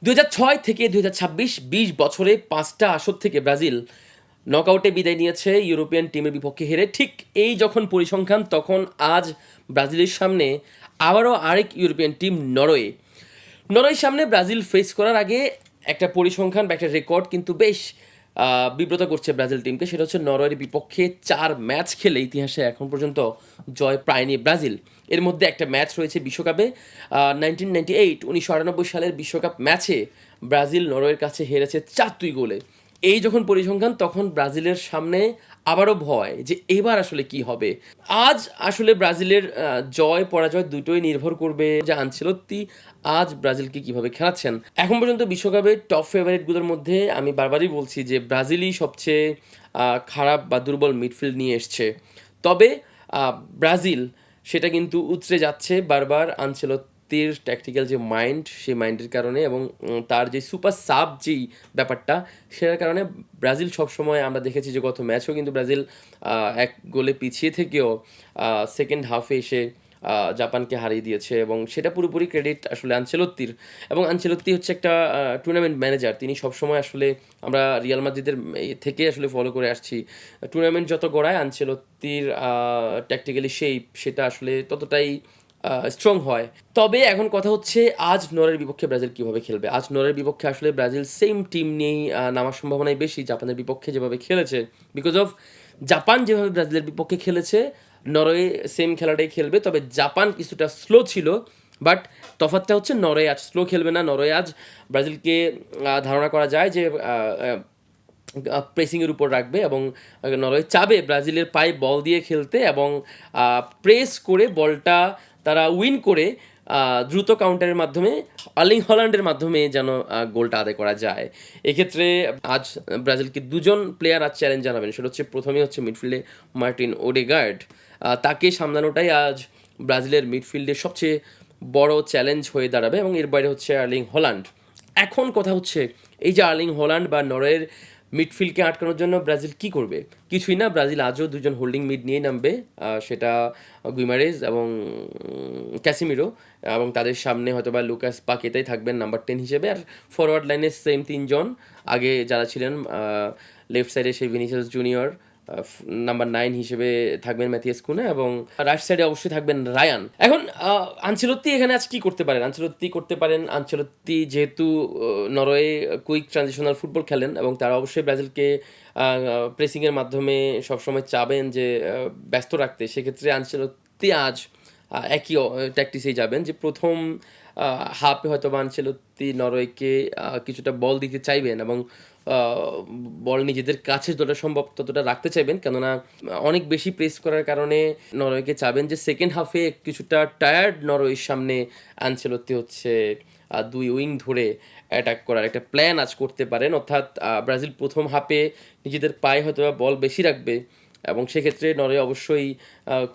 2006 থেকে 2026 20 বছরে 5টা আসর থেকে ব্রাজিল নকআউটে বিদায় নিয়েছে ইউরোপিয়ান টিমের বিপক্ষে হেরে। ঠিক এই যখন পরিসংখ্যান, তখন আজ ব্রাজিলের সামনে আবারও আরেক ইউরোপিয়ান টিম নরওয়ের সামনে ব্রাজিল ফেস করার আগে একটা পরিসংখ্যান বা একটা রেকর্ড কিন্তু বেশ বিব্রত করছে ব্রাজিল টিমকে। সেটা হচ্ছে নরওয়ের বিপক্ষে 4 ম্যাচ খেলে ইতিহাসে এখন পর্যন্ত জয় পায়নি ব্রাজিল। এর মধ্যে একটা ম্যাচ রয়েছে বিশ্বকাপে 1998 সালের বিশ্বকাপ ম্যাচে ব্রাজিল নরওয়ের কাছে হেরেছে 4-2 গোলে। এই যখন পরিসংখ্যান, তখন ব্রাজিলের সামনে আবারও ভয় যে এবার আসলে কি হবে। আজ আসলে ব্রাজিলের জয় পরাজয় দুটোই নির্ভর করবে যে আনচেলত্তি আজ ব্রাজিলকে কিভাবে খেলাচ্ছেন। এখন পর্যন্ত বিশ্বকাপের টপ ফেভারিটগুলোর মধ্যে আমি বারবারই বলছি যে ব্রাজিলই সবচেয়ে খারাপ বা দুর্বল মিডফিল্ড নিয়ে এসছে। তবে ব্রাজিল সেটা কিন্তু উতরে যাচ্ছে বারবার আনচেলত্তির ট্যাকটিক্যাল যে মাইন্ড, সেই মাইন্ডের কারণে এবং তার যে সুপার সাব যেই ব্যাপারটা, সেটার কারণে ব্রাজিল সবসময় আমরা দেখেছি যে গত ম্যাচেও কিন্তু ব্রাজিল 1 গোলে পিছিয়ে থেকেও সেকেন্ড হাফে এসে জাপানকে হারিয়ে দিয়েছে এবং সেটা পুরোপুরি ক্রেডিট আসলে আনচেলত্তির। এবং আনচেলত্তি হচ্ছে একটা টুর্নামেন্ট ম্যানেজার। তিনি সবসময় আসলে আমরা রিয়াল মাদ্রিদের থেকে আসলে ফলো করে আসছি, টুর্নামেন্ট যত গড়ায় আনচেলত্তির ট্যাকটিক্যালি সেটা আসলে ততটাই স্ট্রং হয়। তবে এখন কথা হচ্ছে আজ নরওয়ের বিপক্ষে ব্রাজিল কীভাবে খেলবে। আজ নরওয়ের বিপক্ষে আসলে ব্রাজিল সেম টিম নিয়েই নামার সম্ভাবনাই বেশি জাপানের বিপক্ষে যেভাবে খেলেছে। বিকজ অফ জাপান যেভাবে ব্রাজিলের বিপক্ষে খেলেছে, নরওয়ে সেম খেলাটাই খেলবে। তবে জাপান কিছুটা স্লো ছিল, বাট তফাৎটা হচ্ছে নরওয়ে আজ স্লো খেলবে না। নরওয়ে আজ ব্রাজিলকে ধারণা করা যায় যে প্রেসিংয়ের উপর রাখবে এবং নরওয়ে চাবে ব্রাজিলের পায়ে বল দিয়ে খেলতে এবং প্রেস করে বলটা তারা উইন করে দ্রুত কাউন্টারের মাধ্যমে আর্লিং হল্যান্ডের মাধ্যমে যেন গোলটা আদায় করা যায়। এক্ষেত্রে আজ ব্রাজিলকে 2জন প্লেয়ার আজ চ্যালেঞ্জ জানাবেন। সেটা হচ্ছে প্রথমেই হচ্ছে মিডফিল্ডে মার্টিন ওডেগার্ড। তাকে সামলানোটাই আজ ব্রাজিলের মিডফিল্ডের সবচেয়ে বড় চ্যালেঞ্জ হয়ে দাঁড়াবে এবং এর বাইরে হচ্ছে আর্লিং হল্যান্ড। এখন কথা হচ্ছে এই যে আর্লিং হল্যান্ড বা নরওয়ের মিডফিল্ডকে আটকানোর জন্য ব্রাজিল কি করবে? কিছুই না, ব্রাজিল আজও 2জন হোল্ডিং মিড নিয়ে নামবে, সেটা গুইমারেজ এবং ক্যাসিমিরো, এবং তাদের সামনে হয়তো বা লুকাস পাকেতাই থাকবেন নাম্বার 10 হিসেবে। আর ফরওয়ার্ড লাইনে সেম 3জন আগে যারা ছিলেন। লেফট সাইডে সেই ভিনিসিয়াস জুনিয়র, নাম্বার 9 হিসেবে থাকবেন ম্যাথিয়াস কুনা এবং রাইট সাইডে অবশ্যই থাকবেন রায়ান। এখন আনচেলত্তি এখানে আজ কি করতে পারেন? আনচেলত্তি যেহেতু নরওয়ে কুইক ট্রানজিশনাল ফুটবল খেলেন এবং তারা অবশ্যই ব্রাজিলকে প্রেসিংয়ের মাধ্যমে সবসময় চাবেন যে ব্যস্ত রাখতে। সেক্ষেত্রে আনচেলত্তি আজ একই ট্যাকটিসেই যাবেন যে প্রথম হাফে হয়তো বা আনচেলত্তি নরওয়েকে কিছুটা বল দিতে চাইবেন এবং বল নিজেদের কাছে যতটা সম্ভব ততটা রাখতে চাইবেন, কেননা অনেক বেশি প্রেস করার কারণে নরওয়েকে চাবেন যে সেকেন্ড হাফে কিছুটা টায়ার্ড নরওয়ের সামনে আনচেলত্তি হচ্ছে 2 উইং ধরে অ্যাটাক করার একটা প্ল্যান আজ করতে পারেন। অর্থাৎ ব্রাজিল প্রথম হাফে নিজেদের পায়ে হয়তো বল বেশি রাখবে এবং সেক্ষেত্রে নরওয়ে অবশ্যই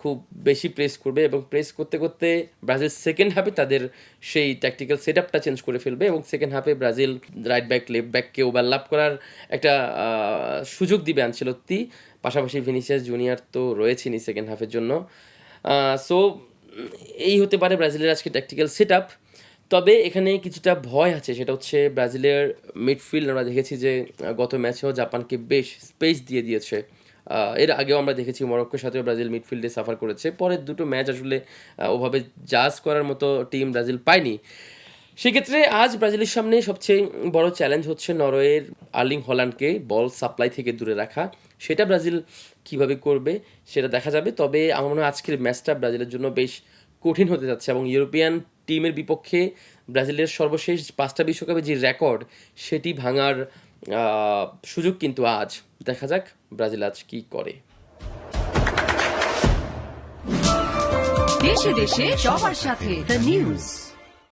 খুব বেশি প্রেস করবে এবং প্রেস করতে করতে ব্রাজিল সেকেন্ড হাফে তাদের সেই ট্যাকটিক্যাল সেট আপটা চেঞ্জ করে ফেলবে এবং সেকেন্ড হাফে ব্রাজিল রাইট ব্যাক লেফট ব্যাককে ওভারল্যাপ করার একটা সুযোগ দিবে আনচেলত্তি। পাশাপাশি ভিনিসিয়াস জুনিয়র তো রয়েছেনই সেকেন্ড হাফের জন্য। সো এই হতে পারে ব্রাজিলের আজকে ট্যাকটিক্যাল সেট আপ। তবে এখানে কিছুটা ভয় আছে, সেটা হচ্ছে ব্রাজিলের মিডফিল্ড। আমরা দেখেছি যে গত ম্যাচেও জাপানকে বেশ স্পেস দিয়েছে। এর আগেও আমরা দেখেছি মরক্কোর সাথেও ব্রাজিল মিডফিল্ডে সাফার করেছে। পরের দুটো ম্যাচ আসলে ওভাবে জাজ করার মতো টিম ব্রাজিল পায়নি। সেক্ষেত্রে আজ ব্রাজিলের সামনে সবচেয়ে বড় চ্যালেঞ্জ হচ্ছে নরওয়ের আর্লিং হল্যান্ডকে বল সাপ্লাই থেকে দূরে রাখা। সেটা ব্রাজিল কিভাবে করবে সেটা দেখা যাবে। তবে আমার মনে হয় আজকের ম্যাচটা ব্রাজিলের জন্য বেশ কঠিন হতে যাচ্ছে এবং ইউরোপিয়ান টিমের বিপক্ষে ব্রাজিলের সর্বশেষ 5টা বিশ্বকাপে যে রেকর্ড, সেটি ভাঙার সুযোগ কিন্তু আজ। দেখা যাক ব্রাজিল আজ কি করে। দেশে দেশে সবার সাথে দ্য নিউজ।